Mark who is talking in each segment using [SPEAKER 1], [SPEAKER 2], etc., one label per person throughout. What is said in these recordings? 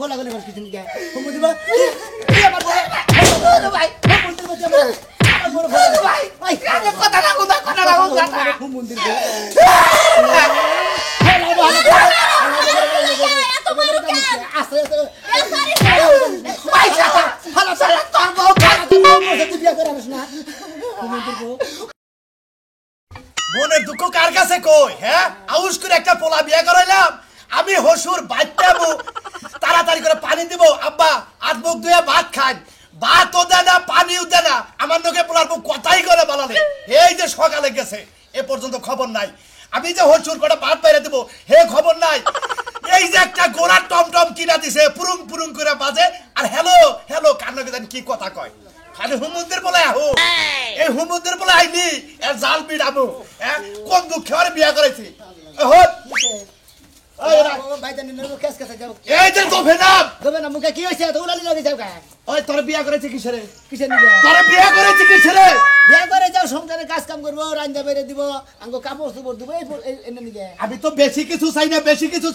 [SPEAKER 1] গোলা গোলা করে কিছু নিয়ে হুমুন্দির আমার বড় ভাই হুমুন্দির আমার বড় ভাই ভাই কথা না হুমুন্দির
[SPEAKER 2] মনের দুঃখ কার কাছে কই হ্যাঁ আউস করে একটা পোলা বিয়ে করাইলাম আমি হসুর বাচ্চাবো তাড়াতাড়ি করে পানি দিব আব্বা হাত মুখ ধুয়ে ভাত খান ভাতও দেয় না পানিও দেয় না আমার নকে পোলার মুখ কথাই করে বানালে এই যে সকালে গেছে এ পর্যন্ত খবর নাই আমি যে হসুর করে ভাত বাইরে দিব হে খবর নাই এই যে একটা গোড়ার টমটম কিনা দিছে পুরুং পুরুং করে বাজে আর হ্যালো হ্যালো কান্নকে জানি কি কথা কয় খালি হুমুন্দের বলে আহো এই হুমুন্দের বলে আইনি এর জাল পিড়াবো হ্যাঁ কোন দুঃখে আর বিয়া করেছি এই যে
[SPEAKER 1] গোবেনা মুখে কি হয়েছে তো উলালি লাগে যাও
[SPEAKER 2] ওই তোর বিয়া করেছে কিসেরে
[SPEAKER 1] কিসের নিবে
[SPEAKER 2] তোর বিয়া করেছে কিসেরে
[SPEAKER 1] বিয়া করে যাও সংসারে কাজ কাম করবো রান্না বাইরে দিব আঙ্গো কাপড় চোপড় দিব এনে নিবে
[SPEAKER 2] আমি তো বেশি কিছু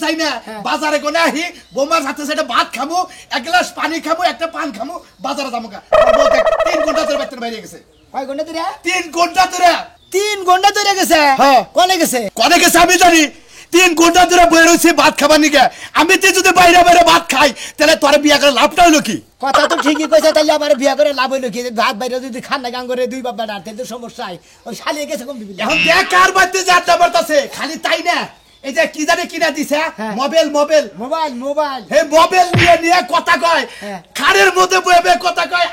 [SPEAKER 2] চাই না বাজারে কোনে আহি বোমার সাথে সাথে ভাত খামু এক গ্লাস পানি খামু একটা পান খামু বাজারে যাবো 3 ঘন্টা ধরে বাইরে বাইরে গেছে
[SPEAKER 1] কয় ঘন্টা ধরে
[SPEAKER 2] 3 ঘন্টা ধরে
[SPEAKER 1] 3 ঘন্টা ধরে গেছে কোনে গেছে
[SPEAKER 2] আমি জানি 3 ঘন্টা ধরে বয়ে রয়েছে ভাত খাবার নিকে আমি তো যদি বাইরে বাইরে ভাত খাই তাহলে তোর বিয়া করে লাভটা হলো কি
[SPEAKER 1] কথা তো ঠিকই কইছে তাইলে আমার বিয়া করে লাভ হইলো কি ভাত বাইরে যদি খান না গান করে 2 বাবা ডাতে তো সমস্যা ওই শালিয়ে গেছে কম দিবি
[SPEAKER 2] এখন দেখ কার বাড়িতে যাত্রা বাড়তাছে খালি তাই না এই যে কি জানে কিনা দিছে মোবাইল হে মোবাইল নিয়ে কথা কয় খাড়ের মধ্যে বইবে কথা কয়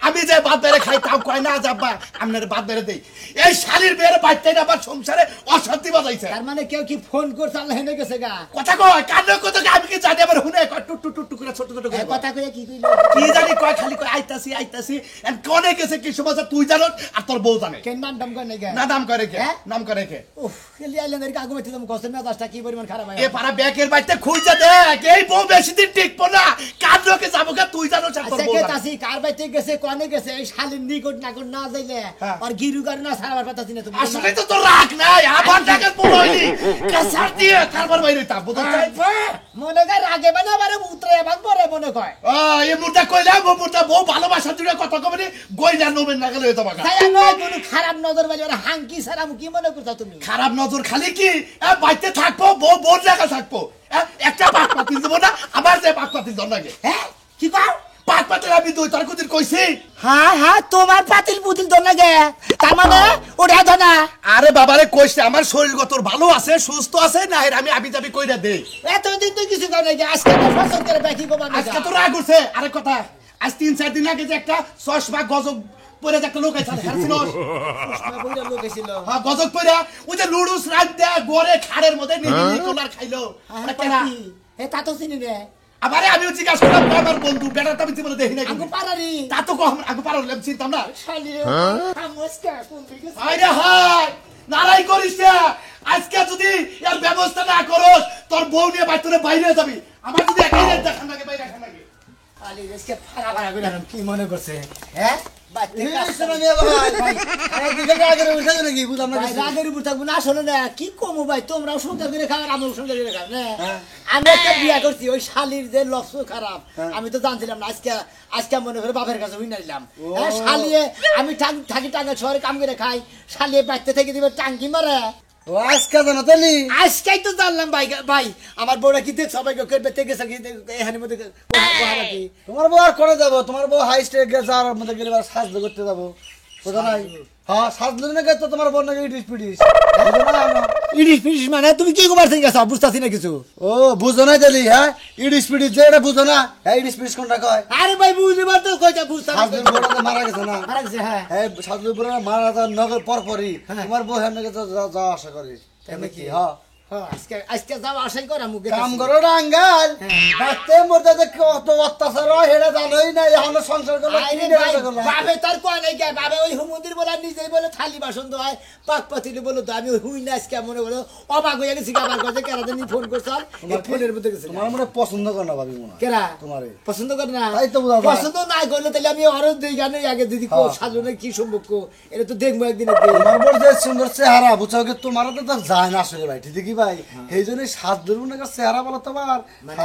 [SPEAKER 2] আমি যে ভাত বেড়ে খাই তাও কয় না যাবা আপনার ভাত বেড়ে দেই এই শালির বেড়ে বাড়তে না আবার সংসারে অশান্তি বাজাইছে
[SPEAKER 1] তার মানে কেউ কি ফোন করছে আল্লাহ হেনে গেছে গা
[SPEAKER 2] কথা কয় কানে কথা আমি কি জানি আবার হুনে কয় টুট টুট টুট করে ছোট ছোট করে
[SPEAKER 1] কথা কয় কি কইলো
[SPEAKER 2] কি জানি কয় খালি কয় আইতাছি এন্ড কোনে গেছে কি সমস্যা তুই জানো আর তোর বউ জানে
[SPEAKER 1] কেন নাম কয় নাই গা
[SPEAKER 2] না নাম করে কে নাম করে কে
[SPEAKER 1] উফ খেলি আইলেন এর কাগজ মেতে তুমি কষ্ট না দাসটা কি পরিমাণ খারাপ হয়
[SPEAKER 2] এ পারা ব্যাকের বাইতে খুঁজে দেখ এই বউ বেশি দিন টিকবো না কার লোকে যাবো কা তুই জানো চার তোর বউ
[SPEAKER 1] তাসি কার বাইতে গেছে কোনে গেছে এই শালিন নিকট না কোন না যাইলে আর গিরু গার না সারাবার পাতাছি না তুমি
[SPEAKER 2] আসলে তো তোর রাগ নাই আবার টাকা পড়াইলি কাসার দিয়ে কারবার বাইরে তা বুঝছ
[SPEAKER 1] মনে কর রাগে মানে আমারে উতরে ভাগ পরে মনে কয়
[SPEAKER 2] এই মুর্দা কইলাম ও মুর্দা বউ ভালোবাসা জুড়ে কথা কবে গইলা নবেন না গেলে তোমাকে
[SPEAKER 1] তাই নয় কোনো খারাপ নজর বাজে আর হাঙ্কি সারাম কি মনে করছ তুমি
[SPEAKER 2] খারাপ নজর খালি কি বাইতে থাকবো বউ বোর জায়গা থাকবো একটা পাক পাতিল দেবো না আমার যে পাক পাতিল দর লাগে
[SPEAKER 1] হ্যাঁ কি কও
[SPEAKER 2] পাক পাতিল আমি দুই তার কুদির কইছি
[SPEAKER 1] হ্যাঁ তোমার পাতিল পুতিল দর লাগে তার মানে ওটা তো না
[SPEAKER 2] আরে বাবারে কইছে আমার শরীর তোর ভালো আছে সুস্থ আছে না আমি আবি কইরা দেই
[SPEAKER 1] এতদিন তো কিছু করে নাই আজকে তো ফসল করে বাকি গোবা
[SPEAKER 2] আজকে তো রাগ উঠছে আরে কথা আজ 3-4 দিন আগে যে একটা চশমা গজব পরে একটা লোক আইছে হারছিনস
[SPEAKER 1] চশমা পরে লোক আইছিল
[SPEAKER 2] হ্যাঁ গজব পরে ওই যে লুডুস রাত দে গরে খাড়ের মধ্যে নিবি কোলার খাইলো
[SPEAKER 1] এ তা তো চিনি রে
[SPEAKER 2] আমারে আমিও জিজ্ঞাসা করলাম আমার বন্ধু বেটাটা আমি জীবনে দেখি না
[SPEAKER 1] আগু পারারি
[SPEAKER 2] তা তো কম আগু পারলাম চিন্তাম না
[SPEAKER 1] শালিয়ে নমস্কার কোন দিকে
[SPEAKER 2] আরে হাই নারাই করিস না আজকে যদি এর ব্যবস্থা না করস তোর বউ নিয়ে বাইরে যাবি আমার যদি একাই দেখান লাগে বাইরে রাখান লাগে
[SPEAKER 1] আলি আজকে ফাড়া কইরা কি মনে করছে হ্যাঁ কি কমু ভাই তোমরাও সুন্দর করে খাও আমিও সুন্দর করে খাও আমি একটা বিয়া করছি ওই শালির যে লক্ষ্য খারাপ আমি তো জানছিলাম না আজকে মনে করে বাপের কাছে হই নাইলাম শালিয়ে আমি থাকি টাঙ্গা শহরে কাম করে খাই শালিয়ে বাড়তে থেকে দিবে টাঙ্কি মারে
[SPEAKER 3] আজকে জানো তাহলে
[SPEAKER 1] আজকেই তো জানলাম ভাই আমার বউরা কি দেখ সবাইকে করবে থেকে এখানের মধ্যে
[SPEAKER 3] তোমার বউ আর করে যাবো তোমার বউ হাই স্টেট গেছে আর মধ্যে গেলে সাজতে করতে যাবো বুঝো নাই হ্যাঁ সাজলে না তো তোমার বোন নাকি ইডিস পিডিস
[SPEAKER 1] মানে তুমি কি খবর থেকে গেছো বুঝতাছি না কিছু
[SPEAKER 3] ও বুঝো নাই তাহলে হ্যাঁ ইডিস পিডিস যে এটা বুঝো না হ্যাঁ ইডিস পিডিস কোনটা কয়
[SPEAKER 1] আরে ভাই বুঝবার তো কইটা বুঝতাম
[SPEAKER 3] সাজলে বড় মারা গেছে না
[SPEAKER 1] মারা গেছে হ্যাঁ
[SPEAKER 3] সাজলে বড় মারা তো নগর পরপরই তোমার বউ হেন নাকি তো যাওয়া আশা করি
[SPEAKER 1] তেমনি কি
[SPEAKER 3] হ্যাঁ
[SPEAKER 1] আজকে যাও আশাই করা মুখে
[SPEAKER 3] কাম করো রাঙ্গাল বাচ্চা মরতে যে কত অত্যাচার হয় সেটা জানোই না এখন সংসার করলো
[SPEAKER 1] বাবে তার কয় নাই কে বাবে ওই হুমন্দির বলে নিজেই বলে থালি বাসন হয় পাক পাতিলে বলে তো আমি হুই না আজকে মনে বলো অবাক হয়ে গেছি আমার কাছে কেরা জানি ফোন করছাল ফোনের মধ্যে গেছে
[SPEAKER 3] তোমার মনে পছন্দ করে না ভাবি মনে
[SPEAKER 1] কেরা
[SPEAKER 3] তোমারে
[SPEAKER 1] পছন্দ করে না
[SPEAKER 3] তাই তো বুঝা
[SPEAKER 1] পছন্দ না করলে তাহলে আমি আরো দুই গানে আগে দিদি কো সাজনে কি সম্পর্ক এটা তো দেখবো একদিন
[SPEAKER 3] তোমার বড় যে সুন্দর চেহারা বুঝছো কি তোমার তো যায় না আসলে ভাই ঠিক কি ভাই এই জন্য সাত ধরুন না চেহারা বলো তোমার
[SPEAKER 1] মানে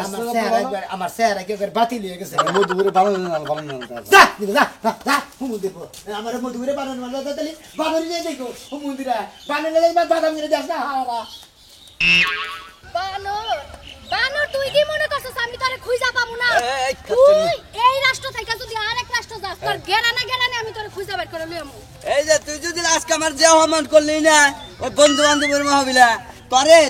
[SPEAKER 1] আমার চেহারা কি করে বাতিল হয়ে গেছে
[SPEAKER 3] মধুপুরে বানানো না বানানো
[SPEAKER 1] যা যা যা হুমুন্দির আমার মধুপুরে বানানো মানে তাহলে বানানি যাই দেখো হুমুন্দিরা বানালে বাদাম করে দেখ না হারা
[SPEAKER 4] বানর বানর তুই কি মনে করছিস আমি তোরে খুঁজা পাবো না তুই এই রাষ্ট্র থেকে যদি আরেক রাষ্ট্র যাস তোর গেরানে আমি তোরে খুঁজা বের করে লইমু
[SPEAKER 5] এই যে তুই যদি আজকে আমার যে অপমান করলি না ওই বন্ধু বান্ধবের মহাবিলা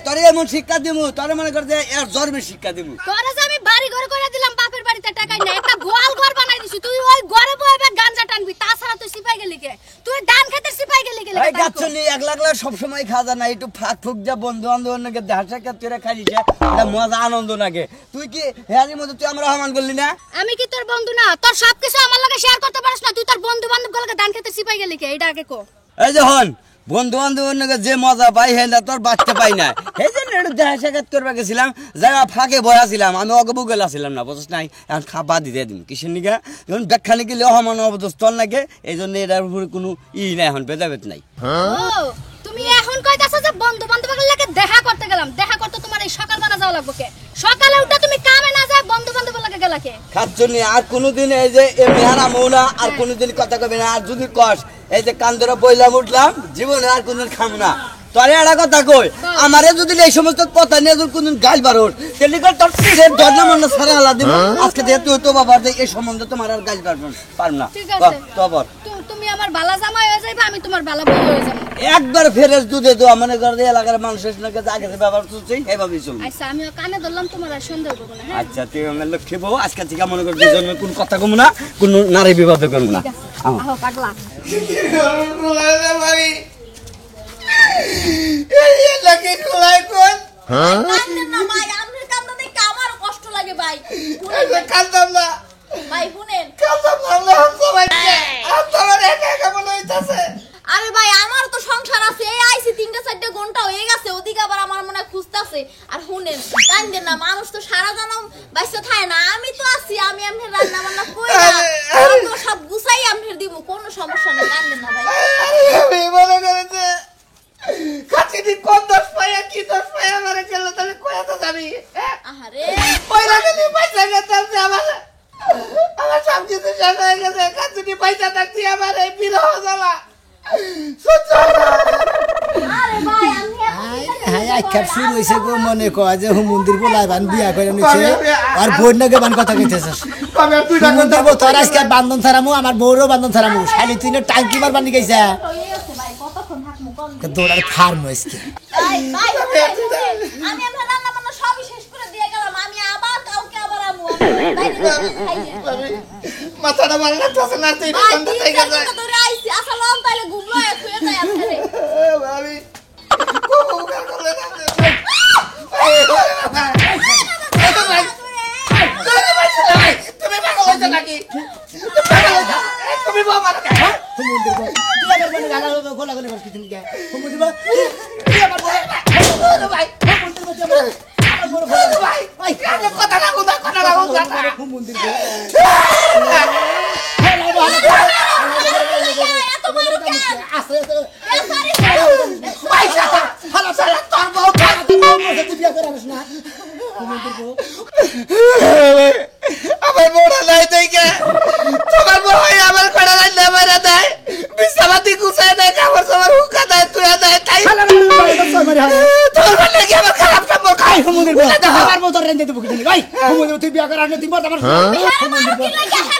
[SPEAKER 5] তরে এমন শিক্ষা দিমু তরে মনে কর যে এর জন্মের শিক্ষা দিমু
[SPEAKER 4] তোরে যে আমি বাড়ি ঘর করে দিলাম বাপের বাড়িতে টাকা না একটা গোয়াল ঘর বানাই দিছি তুই ওই ঘরে বইবে গাঞ্জা টানবি তাছাড়া তুই সিপাই গেলি কে তুই ধান খেতে সিপাই গেলি কে
[SPEAKER 5] এই গাছনি এক লাখ লাখ সব সময় খাওয়া না একটু ফাঁক ফুক যা বন্ধু বান্ধবের নাকি দেখা সাক্ষাৎ করে খাইলি এটা মজা আনন্দ লাগে তুই কি হেয়ারির মধ্যে তুই আমার অপমান করলি না
[SPEAKER 4] আমি কি তোর বন্ধু না তোর সবকিছু আমার লগে শেয়ার করতে পারিস না তুই তোর বন্ধু বান্ধব গুলোকে ধান খেতে সিপাই গেলি কে এটা আগে কো
[SPEAKER 5] এই যে হন বন্ধু বান্ধবের নাকি যে মজা পাই হে না তোর বাঁচতে পাই না এই জন্য একটু দেখা সাক্ষাৎ করবে গেছিলাম যারা ফাঁকে বয়াছিলাম আমি অগবু গেলাছিলাম না বুঝছ নাই এখন খাবার দিতে দিম কিসের নিকা যখন ব্যাখ্যা নাকি অহমান অবদস্তল নাকি এই জন্য এটার উপরে কোনো নাই এখন ভেদাভেদ নাই
[SPEAKER 4] তুমি এখন কইতাছো যে বন্ধু বান্ধবের লাগে দেখা করতে গেলাম দেখা করতে তোমার এই সকালবেলা যাওয়া লাগবে কে সকালে উঠে তুমি কামে না যায় বন্ধু বান্ধবের লাগে গেলা কে
[SPEAKER 5] খাচ্ছনি আর কোনোদিন এই যে এমনি হারামও না আর কোনোদিন কথা কবে না আর যদি কস এই যে কান্দরা বইলাম উঠলাম জীবনে আর কোনদিন খাম না তোরে একটা কথা কই আমারে যদি এই সমস্ত কথা নিয়ে যদি কোনদিন গাল বারোর তাহলে তোর তীরের দরজা মনে সারা আলা দিব আজকে যেহেতু তো বাবার এই সম্বন্ধে তোমার আর গাল পারব না
[SPEAKER 4] ঠিক আছে
[SPEAKER 5] তবর
[SPEAKER 4] তুমি আমার বালা জামাই হয়ে যাইবা আমি তোমার বালা বউ হয়ে যাব
[SPEAKER 5] একবার ফেরেস দুধে তো মনে করে যে এলাকার মানুষের সঙ্গে আগে যে ব্যবহার চলছে এইভাবেই চলবে
[SPEAKER 4] আচ্ছা আমি কানে ধরলাম তোমার আর সন্দেহ করব না হ্যাঁ
[SPEAKER 5] আচ্ছা তুই আমার লক্ষ্মী বউ আজকে থেকে মনে কর দুজনের কোন কথা কম না কোন নারী বিবাদ করব না
[SPEAKER 4] আহো পাগলা কান্দেন না ভাই আপনার কান্না দেখে আমারও কষ্ট লাগে ভাই
[SPEAKER 2] কান্দম না
[SPEAKER 4] ভাই শুনেন
[SPEAKER 2] কান্দম না আমার একা একা মনে হইতাছে
[SPEAKER 4] আরে ভাই আমার তো সংসার আছে এই আইছি 3-4 ঘন্টা হয়ে গেছে ওদিকে আবার আমার মনে খুঁজতাছে আর শুনেন কান্দেন না মানুষ তো সারা জনম বাইসে থাকে না আমি তো আছি আমি আপনার রান্না বান্না কই না তো সব গুছাই আপনার দিব কোনো সমস্যা নেই কান্দেন না ভাই
[SPEAKER 2] আমি মনে করেছে কাটিনি কোন দোষ পাইয়া কি দোষ পাইয়া আমারে গেল তাহলে কয়া তো যাবি
[SPEAKER 4] আহারে
[SPEAKER 2] পয়লা গেলি পয়সা গেতাম যে আমার সব কিছু শেষ হয়ে গেছে কাটিনি পয়সা থাকছি আমার এই বিরহ জ্বালা
[SPEAKER 4] আরে ভাই আমি
[SPEAKER 1] হ্যাঁ আখ্যাপ শুরু হয়েছে গো মনে কয় যে হুমুন্দির বলাই বান বিয়া করে নিছে আর বোন নাকি বান কথা কইতেছস হুমুন্দির বউ তোর আজকে বান্ধন ছাড়ামু আমার বউরও বান্ধন ছাড়ামু শালি তুই না টাঙ্কি মার বানি গেছে
[SPEAKER 4] ভাই কতক্ষণ থাকমু কোন
[SPEAKER 1] দৌড়ার ফার্ম আজকে
[SPEAKER 4] ভাই আমি আপনার রান্না বান্না সবই শেষ করে দিয়ে গেলাম আমি আবার কাউকে আবার আমু
[SPEAKER 2] মাথাটা ভালো লাগতেছে না তুই বন্ধ থেকে যা
[SPEAKER 4] ধরে আইছি আসলে অন তাইলে ঘুমলো শুয়ে যায় আপনারে
[SPEAKER 2] আমি কোকো করলে না তুমি পাগল হইছো নাকি তুমি বাবা
[SPEAKER 1] হুমুন্দির বউ তুই আবার মানে গালা গোলা গোলা করছিস কি হুমুন্দির বউ তুই আবার
[SPEAKER 2] ভাই
[SPEAKER 1] হুমুন্দির বউ আমার বড় ভাই
[SPEAKER 2] ভাই কথা না
[SPEAKER 1] হুমুন্দির বউ
[SPEAKER 4] এত বড় কে
[SPEAKER 1] আছে তো
[SPEAKER 2] পয়সা হালা সারা তোর বউ
[SPEAKER 1] তুই বিয়া করে আনিস না হুমুন্দির বউ
[SPEAKER 2] আমার বড় নাই দেখে তোমার বউ আমার কড়া নাই মেরে দেয় বিছানাতে গুছায় দেয় কাপড় সামার হুকা দেয় তুই দেয় তাই তোর বলে কি আমার খারাপ সম্পর্ক খাই
[SPEAKER 1] হুমুন্দির বউ আমার বউ তোর রেন্দে দেবো কি ভাই হুমুন্দির তুই বিয়া করে আনিস তুই মত আমার হুমুন্দির বউ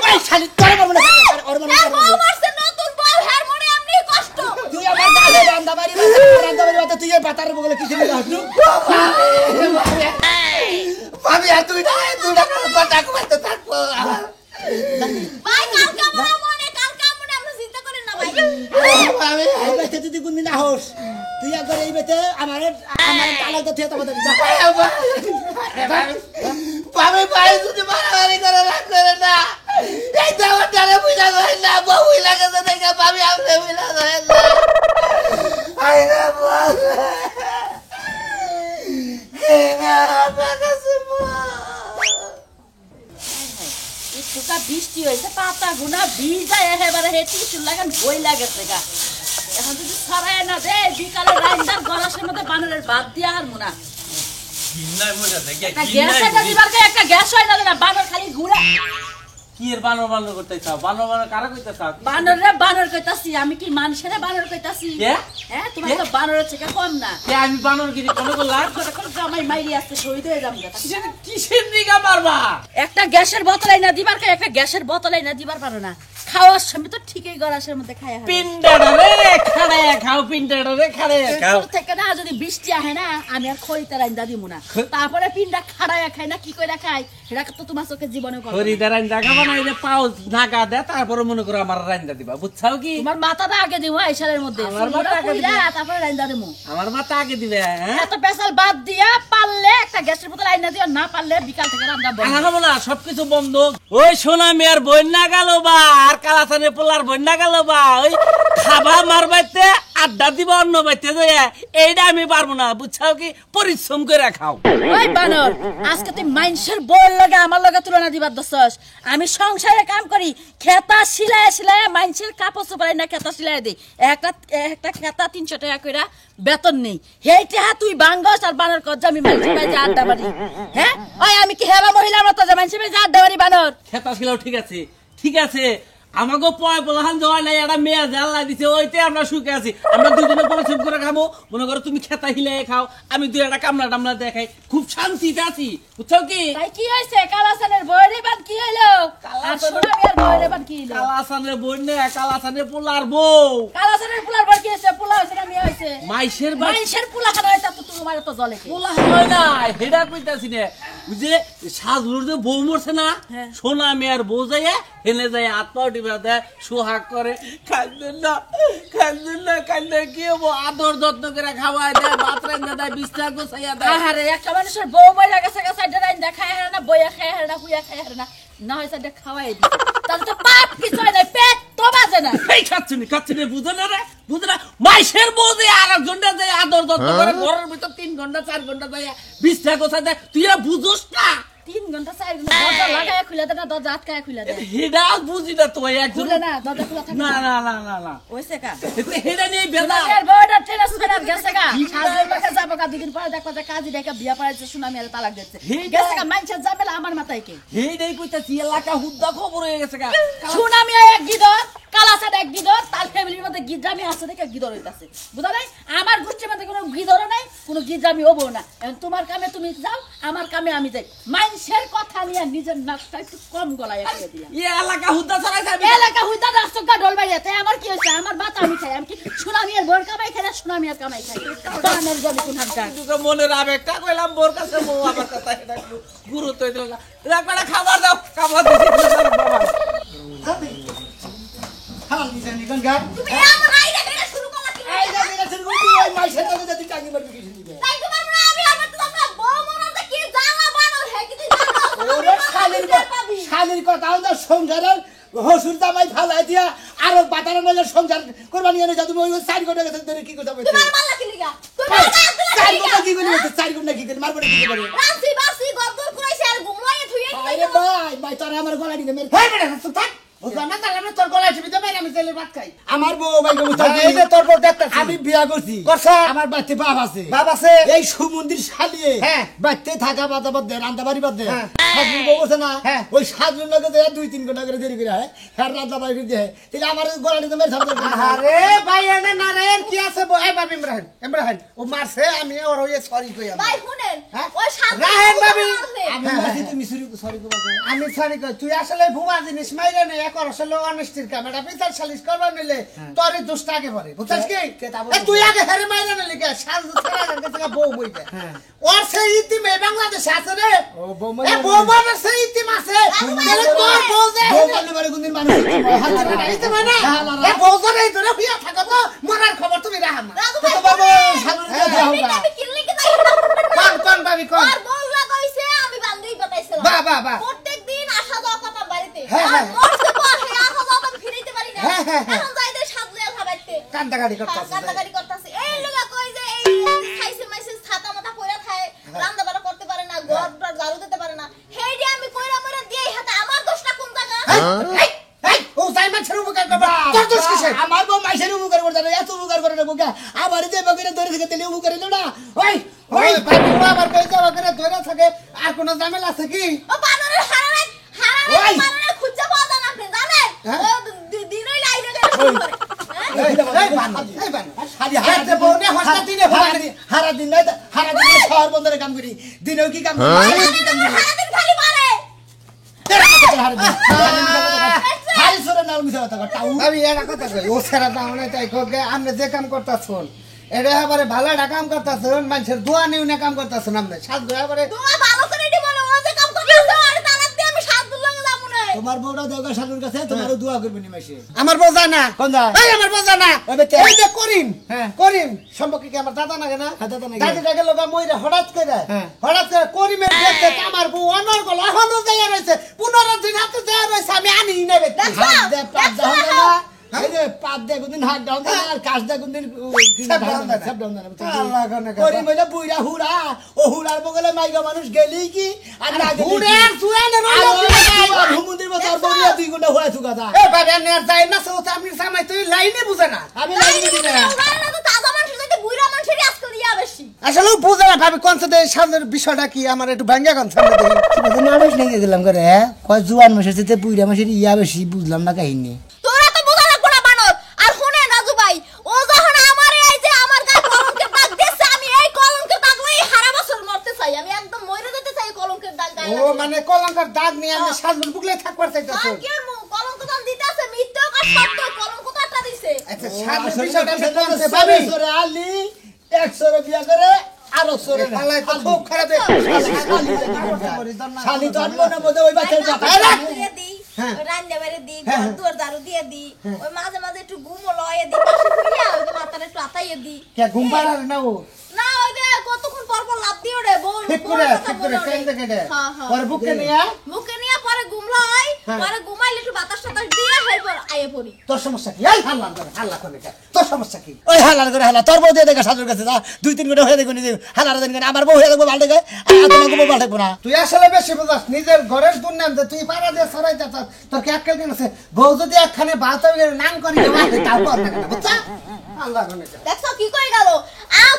[SPEAKER 1] ভাই শালি তোর মনে ওর মনে
[SPEAKER 4] বউ মারছে নতুন বউ হের মনে এমনি কষ্ট
[SPEAKER 1] তুই আমার গালে বান্দা বাড়ি বান্দা তুই এই পাতার বগলে কিছু না হাঁটু
[SPEAKER 2] ভাবি আর তুই না কথা কইতে থাকবো
[SPEAKER 4] ভাই কালকে মনে আমরা চিন্তা করেন না ভাই
[SPEAKER 2] ভাবি
[SPEAKER 1] এই বেতে তুই কোনদিন আহস তুই একবার এই বেতে আমার তালাতে তুই তোমাদের যা
[SPEAKER 2] ভাবি ভাই যদি মারামারি করে রাখ করে না এই দেওয়াটারে বুঝা যায় না বউ লাগে তো দেখে ভাবি আপনি বুঝা যায় না আই না বল
[SPEAKER 6] একটুকা বৃষ্টি হয়েছে পাতা গুনা ভিজা একেবারে হেঁটে লাগান বই লাগেছে গা এখন যদি ছড়ায় না দে বিকালে রাইন্দার গলাসের মধ্যে বানরের ভাত দিয়া আর মুনা
[SPEAKER 7] কিন্নাই মজা দেখে
[SPEAKER 6] একটা গ্যাস একটা দিবার কে একটা গ্যাস হয় না বানর খালি ঘুরে
[SPEAKER 7] কি এর বানর বানর করতে চাও বানর বানর কারা কইতে চাও
[SPEAKER 6] বানর রে বানর কইতাছি আমি কি মানুষের বানর কইতাছি
[SPEAKER 7] কে?
[SPEAKER 6] হ্যাঁ তোমার তো বানরের থেকে কম না
[SPEAKER 7] কে আমি বানর গিরি কোন করলাম
[SPEAKER 6] এখন জামাই মাইরি আসছে শহীদ হয়ে যাবো
[SPEAKER 7] কিসের দিকে মারবা
[SPEAKER 6] একটা গ্যাসের বোতল আইনা দিবার কে একটা গ্যাসের বোতল আইনা দিবার পারো না খাওয়ার সময় তো ঠিকই গলাসের মধ্যে খায়
[SPEAKER 7] পিন্ডাটা রে খাড়ায়া খাও পিন্ডাটা রে খাড়ায়া খাও
[SPEAKER 6] থেকে না যদি বৃষ্টি আহে না আমি আর খড়িতে রাইন্দা দিব না তারপরে পিন্ডা খাড়ায়া খাই না কি কইরা খাই সেটা তো তোমার চোখে জীবনে করো
[SPEAKER 7] খরিদার রাইন্দা খাবা না এই পাও ঢাকা দে তারপরে মনে করো আমার রাইন্দা দিবা বুঝছাও কি
[SPEAKER 6] তোমার মাথাটা আগে দিব আইসারের মধ্যে
[SPEAKER 7] আমার মাথা আগে দিবা?
[SPEAKER 6] তারপরে রাইন্দা দেবো
[SPEAKER 7] আমার মাথা আগে দিবে হ্যাঁ
[SPEAKER 6] এত পেশাল বাদ দিয়া পারলে একটা গ্যাসের বোতল আইনা দিও না পারলে বিকাল থেকে রান্না বন্ধ
[SPEAKER 7] আনাবো না সবকিছু বন্ধ ওই সোনা মেয়ের বন্যা গেল বা আর কালাসানে পোলার বন্যা গেল বা ওই খাবা মার বাইতে আড্ডা দিবা অন্য বাইতে যায় এইটা আমি পারবো না বুঝছাও কি পরিশ্রম করে খাও
[SPEAKER 6] ওই বানর আজকে তুই মাইনসের বউর লগে আমার লগে তুলনা দিবার দছস আমি সংসারে কাম করি খেতা সিলাই সিলাই মাইনসের কাপড় চোপড়াই না খেতা সিলাই দেই একটা খেতা 300 টাকা কইরা বেতন নেই হেইটা তুই বাঙ্গস আর বানর কজ আমি মাইনসের বাইরে আড্ডা মারি হ্যাঁ ওই আমি কি হেবা মহিলার মতো যে মাইনসের বাইরে আড্ডা মারি বানর
[SPEAKER 7] খেতা ছিল ঠিক আছে আমাকে পয় প্রধান দেওয়া নাই একটা মেয়ে জানলা দিছে ওইতে আমরা সুখে আছি আমরা দুজনে পরিশ্রম করে খাবো মনে করো তুমি খেতা হিলাই খাও আমি দুই একটা কামলা টামলা দেখাই খুব শান্তিতে আছি বুঝছো কি
[SPEAKER 6] তাই কি হইছে কালাসানের বউরে বান কি হইলো আর সোনামিয়ার বউরে বান কি হইলো
[SPEAKER 7] কালাসানের বোন না কালাসানের পোলার বউ
[SPEAKER 6] কালাসানের পোলার বার কি হইছে পোলা হইছে না মেয়ে হইছে
[SPEAKER 7] মাইশের
[SPEAKER 6] মাইনসের পোলা খানা হইতা তো তোমার তো জলে কে
[SPEAKER 7] পোলা হয় না হেডা কইতাছি না বুঝে সাজুর যে বউ মরছে না
[SPEAKER 6] হ্যাঁ।
[SPEAKER 7] সোনা মেয়ের বউ যায় হেনে যায় হাত পাও টিপা দেয় সোহাগ করে কান্দেন না কান্দে কি হবো আদর যত্ন করে খাওয়াই দেয় ভাত রান্না দেয় বিস্তার গোছাইয়া দেয়
[SPEAKER 6] আহারে একটা মানুষের বউ মহিলা গেছে গেছে ডাইন দেখায় হারে না বইয়া খায় হারে না হুইয়া খায় হারে না না হইছে এটা খাওয়াই দিছে তাহলে তো পাপ কিছু হয় না পেট তো বাজে না
[SPEAKER 7] এই খাচ্ছি বুঝো না রে বুঝো না মাইশের বউ যে আর একজনটা যায় আদর যত্ন করে ঘরের ভিতর 3 ঘন্টা 4 ঘন্টা যায় বিস্তার গোছাই দেয় তুই আর বুঝোস না
[SPEAKER 6] 3 ঘন্টা 4 ঘন্টা দরজা লাগায় খুলে দেয় না দরজা আটকায় খুলে দেয়
[SPEAKER 7] হেডা বুঝি না তো একজন
[SPEAKER 6] খুলে না দরজা খোলা থাকে
[SPEAKER 7] না
[SPEAKER 6] ওইছে কা
[SPEAKER 7] হেডা নিয়ে বেলা
[SPEAKER 6] সোনামিয়ার বউটা ট্রান্সফার গেছে কা সাজের পাশে যাবো কা দুদিন পরে দেখো যে কাজী ডেকে বিয়া পড়াইছে সোনামিয়ার তালাক দিচ্ছে গেছে কা মাইনছে যাবেলা আমার মাথায় কে
[SPEAKER 7] হেডাই কইতাছি এলাকা হুদ্দা খবর হয়ে গেছে গা
[SPEAKER 6] সোনামিয়া এক গিদর কালাসাদ এক গিদর তার ফ্যামিলির মধ্যে গিদ্রামি আছে দেখে গিদর হইতাছে বুঝা নাই আমার গোষ্ঠীর মধ্যে কোনো গিদরও নাই কোনো গিদ্রামি হবো না এখন তোমার কামে তুমি যাও আমার কামে আমি যাই মাইনসের কথা নিয়ে নিজের নাকটা একটু কম গলায় এসে দিলাম
[SPEAKER 7] এলাকা হুদ্দা ছড়াই যাবে
[SPEAKER 6] এলাকা হইতা রাস্তা ঢোল বাড়িয়ে তাই আমার কি হয়েছে আমার ভাত আমি খাই আমি কি সোনামিয়ার বোর কামাই খাই না সোনামিয়ার কামাই খাই দানের জন্য কোন হামটা
[SPEAKER 7] তুই মনের আবেগটা কইলাম বোর কাছে বউ আমার কথা এটা একটু গুরুত্ব দিল না একটা খাবার দাও খাবার দিছি বাবা
[SPEAKER 1] খাওয়া দিছেন নিকন গান
[SPEAKER 4] তুমি এমন আইডা বেরা শুরু করলা কি
[SPEAKER 1] এই যে এটা শুরু করবি ওই মাইশের কাছে যদি টাকি মারবি কিছু দিবে
[SPEAKER 4] তাই তোমার মনে আমি আমার তো আমরা বউ মনতে কি জানা বানর হে কি তুই জানো
[SPEAKER 1] ওরে শালির কথা তো সংসারের হসুর জামাই ফালাই দিয়া আর বাতারে নজর সংসার করবা নিয়ে যা তুমি ওই 4 ঘন্টা গেছে ধরে কি কথা বলতে
[SPEAKER 4] তোমার মাল্লা কি লিগা তোমার
[SPEAKER 1] 4 ঘন্টা কি করি 4 ঘন্টা কি করি মারবো কি করে
[SPEAKER 4] রাসি বাসি গদগদ করাইছে আর ঘুমাইয়ে থুইয়ে
[SPEAKER 1] আরে ভাই তোরা আমার গলা দিতে মেরে
[SPEAKER 3] হেই বেটা চুপ থাক বুঝলাম না তাহলে আমি তোর গলায় টিপি দেবে আমি তেলের ভাত খাই
[SPEAKER 1] আমার বউ ভাই
[SPEAKER 3] এই যে তোর বউ দেখতাছি
[SPEAKER 1] আমি বিয়া করছি
[SPEAKER 3] করছো?
[SPEAKER 1] আমার বাড়িতে বাপ আছে
[SPEAKER 3] বাপ আছে
[SPEAKER 1] এই সুমন্দির শালিয়ে
[SPEAKER 3] হ্যাঁ।
[SPEAKER 1] বাড়িতে থাকা বাদা বাদ দেয় রান্না বাড়ি বাদ দেয়
[SPEAKER 3] হ্যাঁ।
[SPEAKER 1] সাজুর বউ আছে না
[SPEAKER 3] হ্যাঁ।
[SPEAKER 1] ওই সাজুর লগে দেয় 2-3 ঘন্টা করে দেরি করে হয় হ্যাঁ রান্না বাড়ি করে দেয় তাহলে আমার গলা দিতে মেরে সামনে
[SPEAKER 3] আরে ভাই এনে নারায়ণ কি আছে এই বাবি ইমরান ও মারছে আমি ওর ওই সরি কই
[SPEAKER 4] ভাই শুনেন
[SPEAKER 3] হ্যাঁ?
[SPEAKER 4] ওই শান্ত
[SPEAKER 3] রাহেন ভাবি।
[SPEAKER 1] আমি মাসি তুমি সরি করবা
[SPEAKER 3] আমি সরি কই তুই আসলে ভুয়া জিনিস মাইরে নে এক আসলে অনেস্টির কাম এটা বিচার সালিশ করবা নিলে তোর দোষটা আগে পড়ে বুঝছস কি তুই আগে হেরে মাইরে নে লিখে সাজ ছাড়া কাছে বউ বইতে ওর সেই ইতিম এই বাংলাদেশে আছে রে
[SPEAKER 1] ও বউ
[SPEAKER 3] এ বউ মানে সেই ইতিম আছে তাহলে তোর বউ যে
[SPEAKER 1] বউ বললে বারে কোনদিন মানুষ
[SPEAKER 3] ইতিম না এ বউ ধরে ধরে হুইয়া থাকো তো মরার খবর তুমি রাখা না
[SPEAKER 1] তো বাবা সাজুর কথা হোগা
[SPEAKER 4] আমি কিনলে কি যাই
[SPEAKER 3] কোন ভাবি কোন
[SPEAKER 4] আর বউ লাগাইছে আমি বান্ধবী বানাইছিলাম
[SPEAKER 3] বাহ
[SPEAKER 4] প্রত্যেকদিন আসা যাওয়া কথা বাড়িতে
[SPEAKER 3] হ্যাঁ,
[SPEAKER 4] আর
[SPEAKER 3] হ্যাঁ।
[SPEAKER 4] মরতে পর হে আসা যাওয়া আমি ফিরাইতে পারি না
[SPEAKER 3] হ্যাঁ, হ্যাঁ, হ্যাঁ।
[SPEAKER 4] এখন যাইতে সাজলে খাবাইতে
[SPEAKER 3] কান্দাগাড়ি করতেছে
[SPEAKER 4] কান্দাকারি করতেছে এই লোকা কই যে এই খাইছে মাইছে ছাতা মাথা পয়রা খায় রান্না বাড়া করতে পারে না ঘরটা ঝাড়ু দিতে পারে না হেডি আমি কইরা মরে দেই হাতে আমার দোষটা কোন জায়গা
[SPEAKER 3] এই ও যাই মাছের উপকার করবা তোর দোষ কিসে
[SPEAKER 1] আমার বউ মাইশের উপকার করতে না এত উপকার আবার যে বগিরে ধরে থেকে তেলে উবু করে না ওই
[SPEAKER 3] ওই ভাবি ও আবার কই যাওয়া করে ধরে থাকে আর কোনো ঝামেলা আছে কি
[SPEAKER 4] ও বানরের হারারে
[SPEAKER 1] ওই!
[SPEAKER 4] বানরের খুঁজে পাওয়া যায় না আপনি জানেন
[SPEAKER 3] হ্যাঁ?
[SPEAKER 4] ও দিনই লাইনে গেলে শুরু করে হ্যাঁ?
[SPEAKER 3] এই বানর এই বানর
[SPEAKER 1] খালি
[SPEAKER 3] হাতে বউনে হস্তা দিনে
[SPEAKER 1] হারা দিন নাই হারা দিন শহর বন্দরে কাম করি দিনেও কি কাম করি
[SPEAKER 4] সারাদিন খালি মারে
[SPEAKER 1] হাই সরে নাল মিছা কথা টাউ
[SPEAKER 3] ভাবি এটা কথা কই ও সেরা দাও না তাই কোকে আপনি যে কাম করতাছুন এটা এবারে ভালোটা কাম করতাছুন মানুষের দোয়া নিউনে কাম করতাছুন আপনি সাত দোয়া এবারে
[SPEAKER 4] তোমার ভালো করে এটি বলো ও যে কাম করতেছে আর তালাক দিয়ে আমি সাত দিন লাগে যাবো না
[SPEAKER 1] তোমার বউটা দেওগা শালুর কাছে তোমারও দোয়া করবে নিমাইছে
[SPEAKER 3] আমার বোঝা না
[SPEAKER 1] কোন যায়?
[SPEAKER 3] এই আমার বোঝা না
[SPEAKER 1] ওই তে-
[SPEAKER 3] এই যে করিম
[SPEAKER 1] হ্যাঁ।
[SPEAKER 3] করিম সম্পর্কে কি আমার দাদা নাগে না
[SPEAKER 1] হ্যাঁ, দাদা নাগে।
[SPEAKER 3] দাদিটাকে লগা মইরা হঠাৎ করে
[SPEAKER 1] হ্যাঁ।
[SPEAKER 3] করিমের দেখতে আমার বউ অনর্গল এখনো যাইয়া রয়েছে 15 দিন হাতে যাইয়া রয়েছে আমি আনি নেবে
[SPEAKER 4] দেখো,
[SPEAKER 1] হাত দে পাত
[SPEAKER 4] দেখো,
[SPEAKER 1] দাও
[SPEAKER 4] দেখো।
[SPEAKER 1] না এই যে পাত দে কোনদিন হাত দাও না আর কাশ দে কোনদিন
[SPEAKER 3] সব দাও না।
[SPEAKER 1] সব দাও না
[SPEAKER 3] আল্লাহ গনে
[SPEAKER 1] করি মইলা বুইরা হুড়া ও হুড়ার বগলে মাইগা মানুষ গেলেই কি আর না গেলেই কি?
[SPEAKER 3] উড়ের সুয়ানে
[SPEAKER 1] আর হুমুন্দির মতো আর বউরিয়া 2 ঘন্টা হয়ে থুকা দা
[SPEAKER 3] এ বাবা নে যাই না সো আপনি সামাই তুই লাইনে বুঝে না
[SPEAKER 1] আমি লাগি দিই না
[SPEAKER 4] ওরা তো তাজা মানুষ যদি বুইরা মানুষেরই আজকাল ইয়া বেশি
[SPEAKER 3] আসলে বুঝে না ভাবি কোন সাথে সামনের বিষয়টা কি আমার একটু ভাঙ্গা কোন সামনে দেখি
[SPEAKER 1] নার্ভাস নিয়ে গেলাম করে কয় জুয়ান মাসের সাথে বুইরা মাসের ইয়া বেশি বুঝলাম না কাহিনী
[SPEAKER 4] তোরা তো বোঝা লাগবো না বানর আর শুনেন রাজু ভাই ও যখন আমার এই যে আমার গায়ে কলঙ্কের দাগ দিচ্ছে আমি এই কলঙ্কের দাগ লই সারা বছর মরতে চাই আমি একদম মরে যেতে চাই কলঙ্কের দাগ গায়ে
[SPEAKER 3] ও
[SPEAKER 4] লাগছে।
[SPEAKER 3] মানে কলঙ্কার দাগ নিয়ে আমি সাজুর বুকলে থাকবার চাইতেছ
[SPEAKER 4] আর কি আর কলঙ্ক তো দিতে আছে মিথ্যা কাজ সত্য কলঙ্ক তো একটা দিছে
[SPEAKER 3] আচ্ছা সাজুর বিষয়টা আমি কোনছে ভাবি
[SPEAKER 1] আলি 100 বিয়া করে আর 100
[SPEAKER 3] পালাই তো খুব খারাপ
[SPEAKER 1] শালি তো আর মনে মধ্যে ওই বাচ্চার কথা
[SPEAKER 4] দিয়ে দিই
[SPEAKER 3] হ্যাঁ।
[SPEAKER 4] ওই রান্না বাড়ি দিই
[SPEAKER 3] হ্যাঁ।
[SPEAKER 4] দুয়ার দারু দিয়ে দিই ওই মাঝে মাঝে একটু ঘুমো লয়ে দিই পাশে শুইয়া ওই যে মাথাটা একটু আতাইয়ে দিই
[SPEAKER 3] কে ঘুম পাড়ার না ও
[SPEAKER 4] না ওই যে কতক্ষণ পর পর লাভ দিয়ে ওরে বউ
[SPEAKER 3] ঠিক করে ট্রেন থেকে দে পরে বুকে নিয়ে
[SPEAKER 4] মুখে নিয়ে পরে ঘুমলাই
[SPEAKER 3] হ্যাঁ।
[SPEAKER 4] পরে ঘুমাইলে একটু বাতাস টাতাস দিয়ে হেরপর আইয়ে পড়ি
[SPEAKER 3] তোর সমস্যা কি এই হাল্লা করে তোর সমস্যা কি
[SPEAKER 1] ওই হালার করে হালা তোর বউ দিয়ে দেখা সাজুর কাছে যা 2-3 ঘন্টা হয়ে দেখো নিজে হালার দেন কেন আমার বউ হয়ে দেখবো ভালো দেখে আর তোমাকে বউ ভালো দেখবো না
[SPEAKER 3] তুই আসলে বেশি বুঝাস নিজের ঘরের দুর্নাম যে তুই পাড়া দিয়ে সরাই যাচ্ছ তোর কি আক্কেল দিন আছে বউ যদি একখানে ভাত নাম করি তাও কর না বুঝছা আল্লাহ গনে
[SPEAKER 4] দেখছো কি কই গেল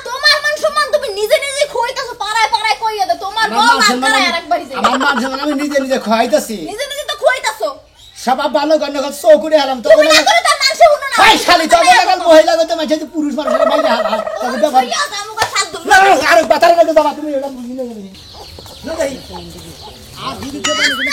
[SPEAKER 4] তোমার মান সম্মান তুমি নিজে নিজে খইতাছো পাড়ায় পাড়ায় কইয়া দে তোমার বউ মান করে আরেকবারই যাই
[SPEAKER 1] আমার মান সম্মান আমি নিজে নিজে খাইতাছি
[SPEAKER 4] নিজে নিজে তো খইতাছো
[SPEAKER 1] সব ভালো গন্ড কর চৌকুরে হালাম তো
[SPEAKER 4] তুমি না করে তার মানুষে শুনো না
[SPEAKER 1] ভাই শালি তো লাগাল মহিলা গতে মাঝে পুরুষ মানুষের বাইরে হালা তাহলে ব্যাপার
[SPEAKER 4] কইয়া দাও মুখে সাত দুল
[SPEAKER 1] না আর বাতারে লাগে বাবা তুমি এটা বুঝি না গেলি না ভাই আর দিদি কে বলে তুমি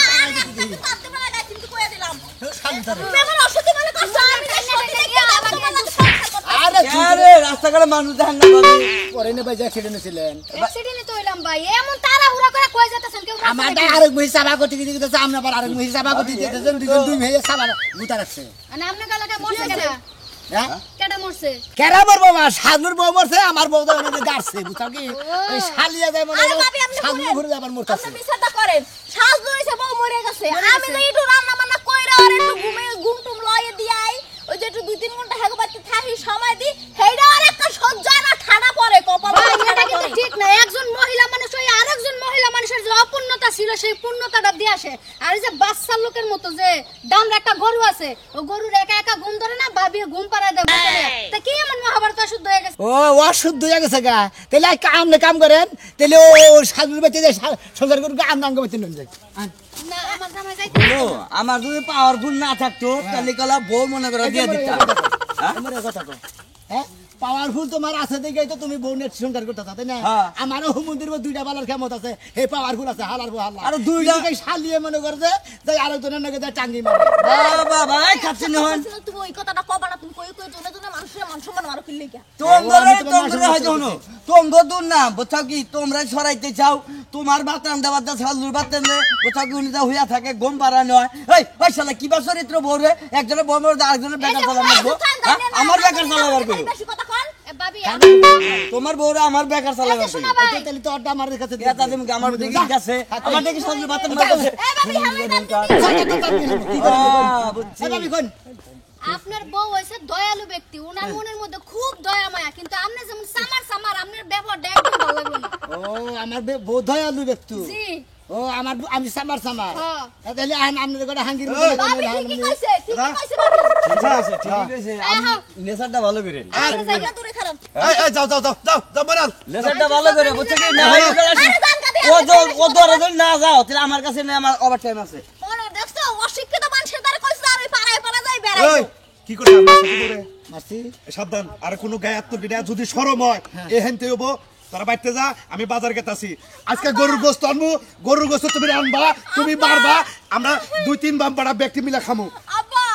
[SPEAKER 4] তাতে বলা গায় কিন্তু কইয়া দিলাম
[SPEAKER 1] শালি তারে
[SPEAKER 4] তুমি আমার অসুখী মানে কষ্ট আমি সত্যি দেখে আমার তোমার সাথে সংসার করতে
[SPEAKER 1] আরে
[SPEAKER 5] আরে রাস্তাঘাটে মানুষ দেখেন না ভাবি
[SPEAKER 1] পরে না ভাই অ্যাক্সিডেন্ট ছিলেন
[SPEAKER 8] অ্যাক্সিডেন্টে তো হইলাম ভাই এমন তাড়াহুড়া করে কই যাইতাছেন কেউ
[SPEAKER 1] আমার গায়ে আরেক মহিষ চাবা করতে দিতে আমরা আবার আরেক মহিষ চাবা করতে দিতে দুই মহিষ চাবা গুতা রাখছে
[SPEAKER 8] মানে আপনার গালাটা মরছে কেডা
[SPEAKER 1] হ্যাঁ
[SPEAKER 8] কেডা মরছে
[SPEAKER 1] কেরা মরবো মা সাধুর বউ মরছে আমার বউ তো অনেক গাড়ছে বুঝছো কি ওই শালিয়া যায় মনে
[SPEAKER 4] আরে বাপি আপনি
[SPEAKER 1] সাধু
[SPEAKER 4] ঘুরে
[SPEAKER 1] ঘুরে যাবার মরতাছে
[SPEAKER 4] আপনি বিচারটা করেন শ্বাস ধরেছে বউ মরে গেছে আমি তো একটু রান্না বান্না কইরা আর একটু ঘুম টুম লয়ে দিয়াই ওই যে একটু 2-3 ঘন্টা হেগো বাড়তে থাকি সময় দি হেইডা আর একটা সহ্য না ঠাডা পড়ে কপাল
[SPEAKER 8] ভাই এটা কিন্তু ঠিক না একজন মহিলা মানুষ ওই আরেকজন মহিলা মানুষের যে অপূর্ণতা ছিল সেই পূর্ণতাটা দিয়ে আসে আর এই যে বাচ্চার লোকের মতো যে ডামরা একটা গরু আছে ও গরুর একা একা ঘুম ধরে না ভাবিয়ে ঘুম পাড়ায় দেয় তা কি এমন মহাভারত অশুদ্ধ হয়ে গেছে
[SPEAKER 1] ও অশুদ্ধ হয়ে গেছে গা তাহলে কাম করেন তাহলে ও সাধুর বাচ্চা যায় সংসার করে আন্দাঙ্গ বাচ্চা নিয়ে যায়
[SPEAKER 8] না আমার জামাই যাইতে
[SPEAKER 5] ও, আমার যদি পাওয়ারফুল না থাকতো তাহলে কলা বউ মনে করে দিয়ে দিতাম
[SPEAKER 1] আমার কথা কো হ্যাঁ পাওয়ারফুল তোমার আছে দেখেই তো তুমি বউ নেট সংসার করতে তাই না
[SPEAKER 5] হ্যাঁ।
[SPEAKER 1] আমারও হুমুন্দির দুইটা বালার ক্ষমতা আছে হে পাওয়ারফুল আছে হালার বউ হালা
[SPEAKER 5] আরো দুইটা-
[SPEAKER 1] কিন্তু এই শালিয়ে মনে করছে যে আরেকজনের নাকি যায় টাঙ্গি মারে
[SPEAKER 5] বাবা খাচ্ছি নহন
[SPEAKER 4] তুমি ওই কথাটা কবা না তুমি কই কই জনে জনে মানুষের মান সম্মান মারো কিল্লে কি
[SPEAKER 5] তোমরা হয়তো হনো তোমরা দূর না বোঝাও কি তোমরা সরাইতে চাও তোমার বাত রান্দা বাদা ছালুর বাত রান্দে বোঝাও কি উনি যা হইয়া থাকে গম পাড়া নয় ওই শালা কিবা চরিত্র বউরে একজনের বউ মরে আরেকজনের বেকার চালা মারবো আমার বেকার চালাবার কই
[SPEAKER 4] বেশি কথা কন
[SPEAKER 8] এ ভাবি
[SPEAKER 5] তোমার বউরে আমার বেকার চালাবার কই
[SPEAKER 8] শোনা ভাই
[SPEAKER 1] তাহলে তো আড্ডা আমার কাছে
[SPEAKER 5] এটা তুমি আমার দিকে গেছে আমার দিকে ছালুর বাত মারতেছে
[SPEAKER 4] এ ভাবি হামে
[SPEAKER 5] বুঝছি
[SPEAKER 1] আমি কোন
[SPEAKER 8] আপনার বউ হইছে দয়ালু ব্যক্তি ওনার মনের মধ্যে খুব দয়া মায়া কিন্তু আপনি যেমন সামার আপনার ব্যবহারটা একদম ভালো লাগলো না
[SPEAKER 1] ও আমার বোধ হয় আলু ব্যক্তি
[SPEAKER 8] জি
[SPEAKER 1] ও আমার আমি সামার
[SPEAKER 8] হ্যাঁ।
[SPEAKER 1] তাহলে আপনাদের করে হাঙ্গির
[SPEAKER 4] ভাবি ঠিকই কইছে ঠিকই কইছে ভাবি
[SPEAKER 5] ঠিক আছে ঠিক আছে
[SPEAKER 4] হ্যাঁ।
[SPEAKER 5] নেশাটা ভালো করে
[SPEAKER 4] আর জায়গা দূরে খারাপ
[SPEAKER 2] এই যাও যাও যাও যাও যাও বনাল
[SPEAKER 5] নেশাটা ভালো করে বুঝছো কি না
[SPEAKER 4] আরে জান কাটে
[SPEAKER 5] ও ধরে না যাও তাহলে আমার কাছে না আমার ওভার টাইম আছে
[SPEAKER 4] মনে দেখছো অশিক্ষিত মানুষের দ্বারা কইছে আমি পাড়ায় পাড়া যাই
[SPEAKER 2] এই
[SPEAKER 4] বেড়াই
[SPEAKER 2] কি করে করে
[SPEAKER 1] মাসি
[SPEAKER 2] সাবধান আর কোনো গায়ে আত্মবিনা যদি শরম হয় এহেনতে হবো তারা বাইতে যা আমি বাজার গেতাছি আজকে গরুর গোস্ত আনবো গরুর গোস্ত তুমি রানবা তুমি মারবা আমরা 2-3 বাম্পাড়া ব্যক্তি মিলে খামু
[SPEAKER 4] আব্বা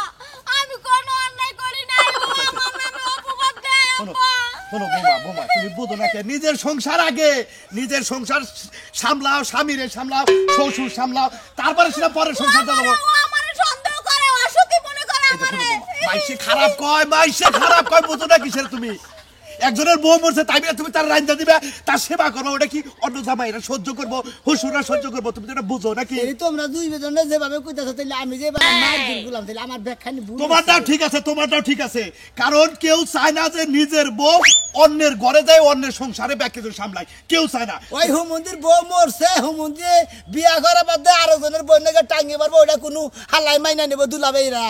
[SPEAKER 4] আমি কোনো অন্যায় করি নাই ও আমার নামে অপবাদ দেয়
[SPEAKER 2] শোনো
[SPEAKER 4] আব্বা
[SPEAKER 2] শোনো বোমা বোমা তুমি বুঝো না কে নিজের সংসার আগে নিজের সংসার সামলাও স্বামীরে সামলাও শ্বশুর সামলাও তারপরে সেটা পরের সংসার দেবো
[SPEAKER 4] ও আমারে সন্দেহ করে অসতী মনে করে আমারে
[SPEAKER 2] মাইসে খারাপ কয় বুঝো না কিসের তুমি একজনের বউ মরছে তাই বলে তুমি তার রান্না দিবে তার সেবা করবো ওটা কি অন্য জামাইরা সহ্য করবো হুসুরা সহ্য করবো তুমি তো এটা বুঝো নাকি
[SPEAKER 1] এই তোমরা দুই বেজনে যেভাবে কইতাছো তাহলে আমি যেভাবে মার দিন গুলাম তাহলে আমার ব্যাখ্যানি ভুল
[SPEAKER 2] তোমারটাও ঠিক আছে কারণ কেউ চায় না যে নিজের বউ অন্যের ঘরে যায় অন্যের সংসারে ব্যক্তি সামলায় কেউ চায় না
[SPEAKER 1] ওই হুমন্দির বউ মরছে হুমন্দি বিয়া করা বাদ দিয়ে আরো জনের বন্যাকে টাঙ্গি মারবো ওটা কোনো হালাই মাইনা নেবো দুলাবেইরা